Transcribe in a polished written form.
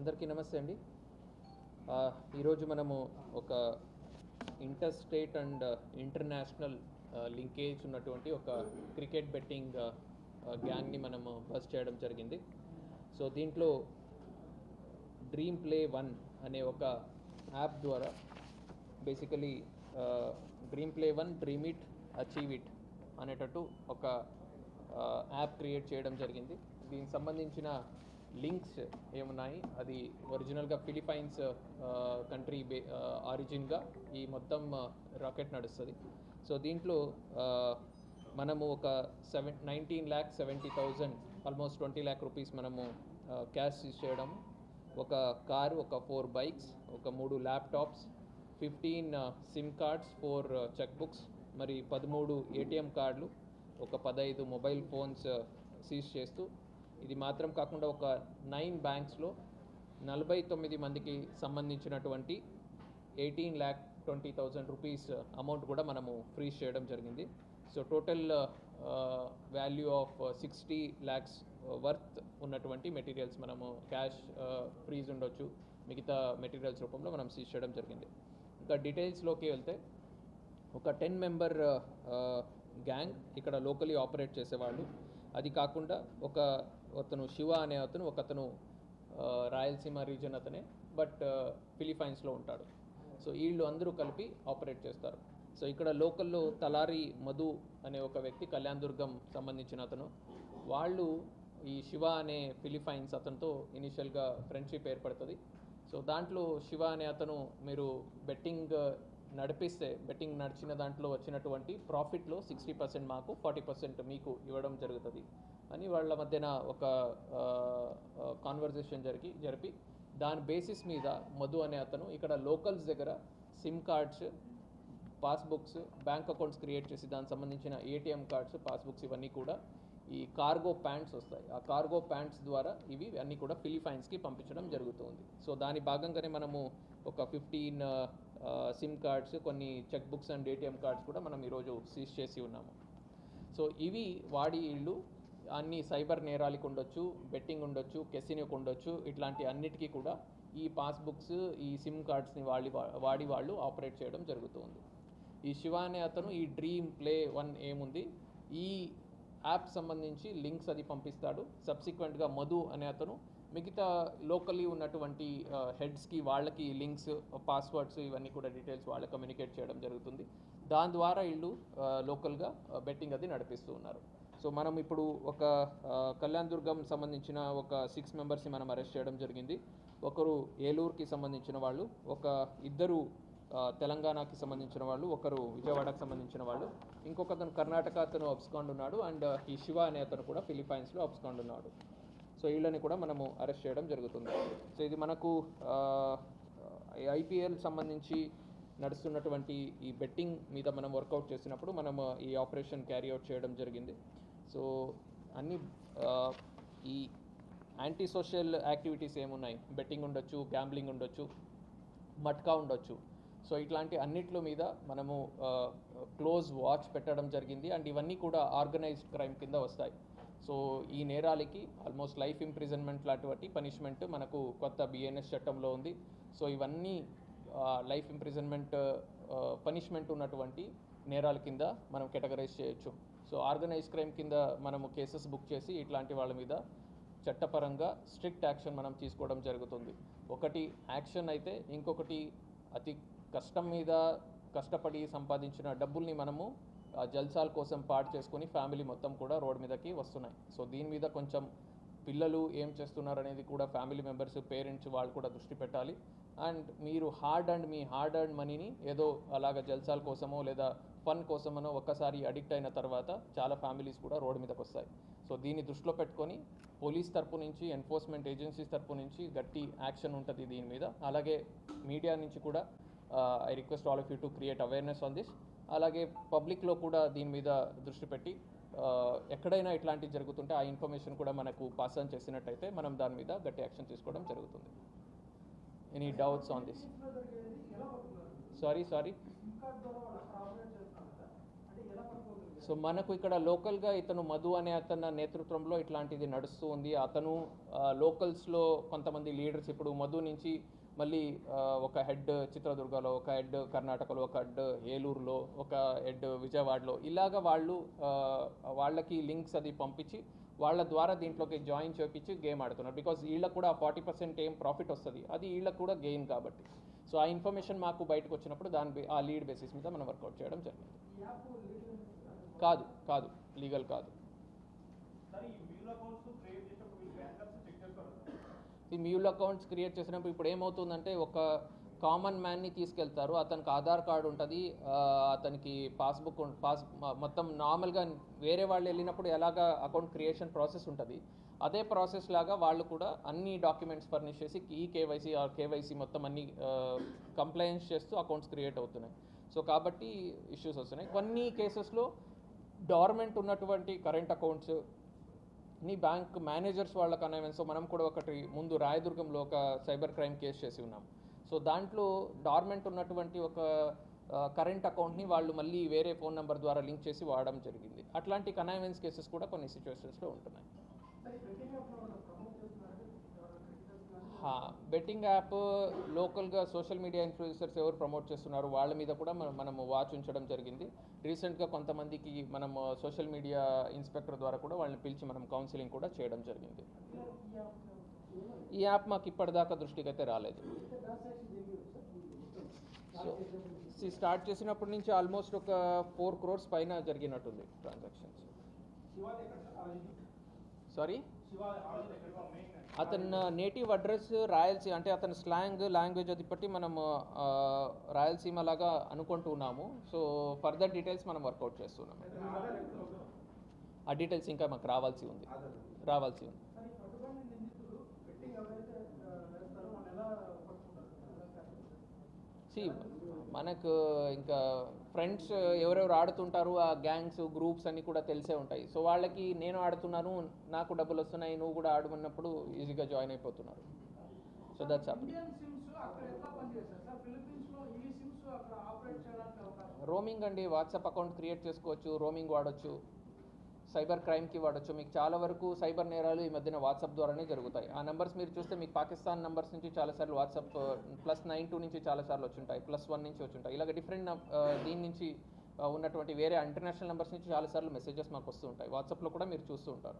అందరికీ నమస్తే అండి. ఈరోజు మనము ఒక inter state and international linkage ఉన్నటువంటి ఒక క్రికెట్ బెట్టింగ్ గ్యాంగ్ని మనము బస్ చేయడం జరిగింది. సో దీంట్లో డ్రీమ్ ప్లే 1 అనే ఒక యాప్ ద్వారా basically dream play 1 dream it achieve it అనేటట్టు ఒక యాప్ క్రియేట్ చేయడం జరిగింది. దీనికి సంబంధించిన లింక్స్ ఏమున్నాయి, అది ఒరిజినల్గా ఫిలిపైన్స్ కంట్రీ ఆరిజిన్గా ఈ మొత్తం రాకెట్ నడుస్తుంది. సో దీంట్లో మనము ఒక 19,70,000 ఆల్మోస్ట్ 20 lakh రూపీస్ మనము క్యాష్ యూజ్ చేయడం, ఒక కారు, ఒక 4 బైక్స్, ఒక 3 laptops, 15 SIM cards, 4 cheque books, మరి 13 ఏటీఎం కార్డులు, ఒక 15 మొబైల్ ఫోన్స్ సీజ్ చేస్తూ, ఇది మాత్రం కాకుండా ఒక 9 బ్యాంక్స్లో 49 మందికి సంబంధించినటువంటి 18,20,000 రూపీస్ అమౌంట్ కూడా మనము ఫ్రీజ్ చేయడం జరిగింది. So total value of 60 lakhs worth ఉన్నటువంటి మెటీరియల్స్ మనము క్యాష్ ఫ్రీజ్ ఉండొచ్చు, మిగతా మెటీరియల్స్ రూపంలో మనం సీజ్ చేయడం జరిగింది. ఇంకా డీటెయిల్స్లోకి వెళ్తే ఒక 10 member గ్యాంగ్ ఇక్కడ లోకలీ ఆపరేట్ చేసేవాళ్ళు. అది కాకుండా అతను శివ అనే ఒకతను రాయలసీమ రీజన్ అతనే, బట్ ఫిలిపైన్స్లో ఉంటాడు. సో వీళ్ళు అందరూ కలిపి ఆపరేట్ చేస్తారు. సో ఇక్కడ లోకల్లో తలారి మధు అనే ఒక వ్యక్తి, కళ్యాణ్ దుర్గం సంబంధించిన అతను, వాళ్ళు ఈ శివ అనే ఫిలిపైన్స్ అతనితో ఇనిషియల్గా ఫ్రెండ్షిప్ ఏర్పడుతుంది. సో దాంట్లో శివ అనే అతను, మీరు బెట్టింగ్ నడిచిన దాంట్లో వచ్చినటువంటి ప్రాఫిట్లో 60% మాకు, 40% మీకు ఇవ్వడం జరుగుతుంది అని వాళ్ళ మధ్యన ఒక కాన్వర్జేషన్ జరిపి దాని బేసిస్ మీద మధు అనే అతను ఇక్కడ లోకల్స్ దగ్గర SIM cards, passbooks, bank accounts create చేసి దానికి సంబంధించిన ఏటీఎం కార్డ్స్, పాస్బుక్స్ ఇవన్నీ కూడా ఈ కార్గో ప్యాంట్స్ వస్తాయి. ఆ కార్గో ప్యాంట్స్ ద్వారా ఇవి అన్నీ కూడా ఫిలిపైన్స్కి పంపించడం జరుగుతుంది. సో దాని భాగంగానే మనము ఒక 15 సిమ్ కార్డ్స్, కొన్ని cheque books and ATM cards కూడా మనం ఈరోజు సీజ్ చేసి ఉన్నాము. సో ఇవి వాడి వీళ్ళు అన్ని సైబర్ నేరాలకు ఉండొచ్చు, బెట్టింగ్ ఉండొచ్చు, కెసినోకి ఉండొచ్చు, ఇట్లాంటి అన్నిటికీ కూడా ఈ పాస్బుక్స్, ఈ సిమ్ కార్డ్స్ని వాడి వాళ్ళు ఆపరేట్ చేయడం జరుగుతుంది. ఈ శివ అనే అతను ఈ డ్రీమ్ ప్లే 1 ఏముంది, ఈ యాప్ సంబంధించి లింక్స్ అది పంపిస్తాడు. సబ్సిక్వెంట్గా మధు అనే అతను మిగతా లోకల్లీ ఉన్నటువంటి హెడ్స్కి వాళ్ళకి లింక్స్, పాస్వర్డ్స్ ఇవన్నీ కూడా డీటెయిల్స్ వాళ్ళకి కమ్యూనికేట్ చేయడం జరుగుతుంది. దాని ద్వారా వీళ్ళు లోకల్గా బెట్టింగ్ అది నడిపిస్తూ ఉన్నారు. సో మనం ఇప్పుడు ఒక కళ్యాణ్ దుర్గం సంబంధించిన ఒక 6 members మనం అరెస్ట్ చేయడం జరిగింది. ఒకరు ఏలూరుకి సంబంధించిన వాళ్ళు, ఇద్దరు తెలంగాణకి సంబంధించిన వాళ్ళు, ఒకరు విజయవాడకు సంబంధించిన వాళ్ళు, ఇంకొకతను కర్ణాటక అతను అబ్స్కాండ్ ఉన్నాడు, అండ్ ఈ శివ అనే అతను కూడా ఫిలిపైన్స్లో అబ్స్కాండ్ ఉన్నాడు. సో వీళ్ళని కూడా మనము అరెస్ట్ చేయడం జరుగుతుంది. సో ఇది మనకు ఐపీఎల్ సంబంధించి నడుస్తున్నటువంటి ఈ బెట్టింగ్ మీద మనం వర్కౌట్ చేసినప్పుడు మనం ఈ ఆపరేషన్ క్యారీ అవుట్ చేయడం జరిగింది. సో అన్ని ఈ యాంటీ సోషల్ యాక్టివిటీస్ ఏమున్నాయి, బెట్టింగ్ ఉండొచ్చు, గ్యాంబ్లింగ్ ఉండొచ్చు, మట్కా ఉండొచ్చు. సో ఇట్లాంటి అన్నిట్లో మీద మనము క్లోజ్ వాచ్ పెట్టడం జరిగింది. అండ్ ఇవన్నీ కూడా ఆర్గనైజ్డ్ క్రైమ్ కింద వస్తాయి. సో ఈ నేరాలకి ఆల్మోస్ట్ లైఫ్ ఇంప్రిజన్మెంట్ లాంటి పనిష్మెంట్ మనకు కొత్త బిఎన్ఎస్ చట్టంలో ఉంది. సో ఇవన్నీ లైఫ్ ఇంప్రిజన్మెంట్ పనిష్మెంట్ ఉన్నటువంటి నేరాల కింద మనం కేటగరైజ్ చేయొచ్చు. సో ఆర్గనైజ్డ్ క్రైమ్ కింద మనము కేసెస్ బుక్ చేసి ఇట్లాంటి వాళ్ళ మీద చట్టపరంగా స్ట్రిక్ట్ యాక్షన్ మనం తీసుకోవడం జరుగుతుంది. ఒకటి యాక్షన్ అయితే, ఇంకొకటి అతి కష్టం మీద కష్టపడి సంపాదించిన డబ్బుల్ని మనము జల్సాల కోసం పాడు చేసుకొని ఫ్యామిలీ మొత్తం కూడా రోడ్ మీదకి వస్తున్నాయి. సో దీని మీద కొంచెం పిల్లలు ఏం చేస్తున్నారు అనేది కూడా ఫ్యామిలీ మెంబర్స్, పేరెంట్స్ వాళ్ళు కూడా దృష్టి పెట్టాలి. అండ్ మీరు మీ హార్డ్ ఎర్న్ మనీని ఏదో అలాగ జల్సాల కోసమో లేదా ఫన్ కోసమనో ఒక్కసారి అడిక్ట్ అయిన తర్వాత చాలా ఫ్యామిలీస్ కూడా రోడ్ మీదకి వస్తాయి. సో దీన్ని దృష్టిలో పెట్టుకొని పోలీస్ తరపు నుంచి, ఎన్ఫోర్స్మెంట్ ఏజెన్సీస్ తరపు నుంచి గట్టి యాక్షన్ ఉంటుంది దీని మీద. అలాగే మీడియా నుంచి కూడా I request all of you to create awareness on this. అలాగే పబ్లిక్లో కూడా దీని మీద దృష్టి పెట్టి ఎక్కడైనా ఇట్లాంటివి జరుగుతుంటే ఆ ఇన్ఫర్మేషన్ కూడా మనకు పాస్ ఆన్ చేసినట్టయితే మనం దాని మీద గట్టి యాక్షన్ తీసుకోవడం జరుగుతుంది. Any doubts on this? Sorry. So మనకు ఇక్కడ లోకల్గా ఇతను మధు అనే అతని నేతృత్వంలో ఇట్లాంటిది నడుస్తూ ఉంది. అతను లోకల్స్లో కొంతమంది లీడర్స్, ఇప్పుడు మధు నుంచి మళ్ళీ ఒక హెడ్ చిత్రదుర్గలో, ఒక హెడ్ కర్ణాటకలో, ఒక హెడ్ ఏలూరులో, ఒక హెడ్ విజయవాడలో, ఇలాగ వాళ్ళకి లింక్స్ అది పంపించి వాళ్ళ ద్వారా దీంట్లోకి జాయిన్ చేయించి గేమ్ ఆడుతున్నారు. బికాజ్ వీళ్ళకు కూడా 40% ఏం ప్రాఫిట్ వస్తుంది, అది వీళ్ళకు కూడా గెయిన్ కాబట్టి. సో ఆ ఇన్ఫర్మేషన్ మాకు బయటకు వచ్చినప్పుడు ఆ లీడ్ బేసిస్ మీద మనం వర్కౌట్ చేయడం జరిగింది. కాదు లీగల్ కాదు. ఈ మ్యూల్ అకౌంట్స్ క్రియేట్ చేసినప్పుడు ఇప్పుడు ఏమవుతుందంటే, ఒక కామన్ మ్యాన్ని తీసుకెళ్తారు, అతనికి ఆధార్ కార్డు ఉంటుంది, అతనికి పాస్బుక్ మొత్తం నార్మల్గా వేరే వాళ్ళు వెళ్ళినప్పుడు ఎలాగ అకౌంట్ క్రియేషన్ ప్రాసెస్ ఉంటుంది, అదే ప్రాసెస్ లాగా వాళ్ళు కూడా అన్ని డాక్యుమెంట్స్ ఫర్నిష్ చేసి కేవైసీ కేవైసీ మొత్తం అన్ని కంప్లైంట్స్ చేస్తూ అకౌంట్స్ క్రియేట్ అవుతున్నాయి. సో కాబట్టి ఇష్యూస్ వస్తున్నాయి. కొన్ని కేసెస్లో డార్మెంట్ ఉన్నటువంటి కరెంట్ అకౌంట్స్ నీ బ్యాంక్ మేనేజర్స్ వాళ్ళ కనైవెన్స్. సో మనం కూడా ఒకటి ముందు రాయదుర్గంలో ఒక సైబర్ క్రైమ్ కేసు చేసి ఉన్నాం. సో దాంట్లో డార్మెంట్ ఉన్నటువంటి ఒక కరెంట్ అకౌంట్ని వాళ్ళు మళ్ళీ వేరే ఫోన్ నెంబర్ ద్వారా లింక్ చేసి వాడడం జరిగింది. అట్లాంటి కనైవెన్స్ కేసెస్ కూడా కొన్ని సిచ్యువేషన్స్లో ఉంటున్నాయి. బెట్టింగ్ యాప్ లోకల్గా సోషల్ మీడియా ఇన్ఫ్లుయెన్సర్స్ ఎవరు ప్రమోట్ చేస్తున్నారు వాళ్ళ మీద కూడా మనము వాచ్ ఉంచడం జరిగింది. రీసెంట్గా కొంతమందికి మనం సోషల్ మీడియా ఇన్స్పెక్టర్ ద్వారా కూడా వాళ్ళని పిలిచి మనం కౌన్సిలింగ్ కూడా చేయడం జరిగింది. ఈ యాప్ మాకు ఇప్పటిదాకా దృష్టికి అయితే రాలేదు. సో స్టార్ట్ చేసినప్పటి నుంచి ఆల్మోస్ట్ ఒక 4 crores పైన జరిగినట్టుంది ట్రాన్సాక్షన్స్. సారీ, అతని నేటివ్ అడ్రస్ రాయలసీమ, అంటే అతని స్లాంగ్ లాంగ్వేజ్ అది బట్టి మనం రాయలసీమ లాగా అనుకుంటున్నాము. సో ఫర్దర్ డీటెయిల్స్ మనం వర్కౌట్ చేస్తున్నాము. ఆ డీటెయిల్స్ ఇంకా మాకు రావాల్సి ఉంది. మనకు ఇంకా ఫ్రెండ్స్ ఎవరెవరు ఆడుతుంటారు, ఆ గ్యాంగ్స్ గ్రూప్స్ అన్నీ కూడా తెలిసే ఉంటాయి. సో వాళ్ళకి నేను ఆడుతున్నాను, నాకు డబ్బులు వస్తున్నాయి, నువ్వు కూడా ఆడమన్నప్పుడు ఈజీగా జాయిన్ అయిపోతున్నారు. So that's up. రోమింగ్ అండి, వాట్సాప్ అకౌంట్ క్రియేట్ చేసుకోవచ్చు, రోమింగ్ వాడచ్చు, సైబర్ క్రైమ్కి వాడచ్చు. మీకు చాలా వరకు సైబర్ నేరాలు ఈ మధ్యన వాట్సాప్ ద్వారానే జరుగుతాయి. ఆ నెంబర్స్ మీరు చూస్తే మీకు పాకిస్తాన్ నెంబర్స్ నుంచి చాలాసార్లు వాట్సాప్ +92 నుంచి చాలాసార్లు వచ్చుంటాయి, +1 నుంచి వచ్చుంటాయి. ఇలాగ డిఫరెంట్ దీని నుంచి ఉన్నటువంటి వేరే ఇంటర్నేషనల్ నెంబర్స్ నుంచి చాలాసార్లు మెసేజెస్ మాకు వస్తూ ఉంటాయి. వాట్సాప్లో కూడా మీరు చూస్తూ ఉంటారు.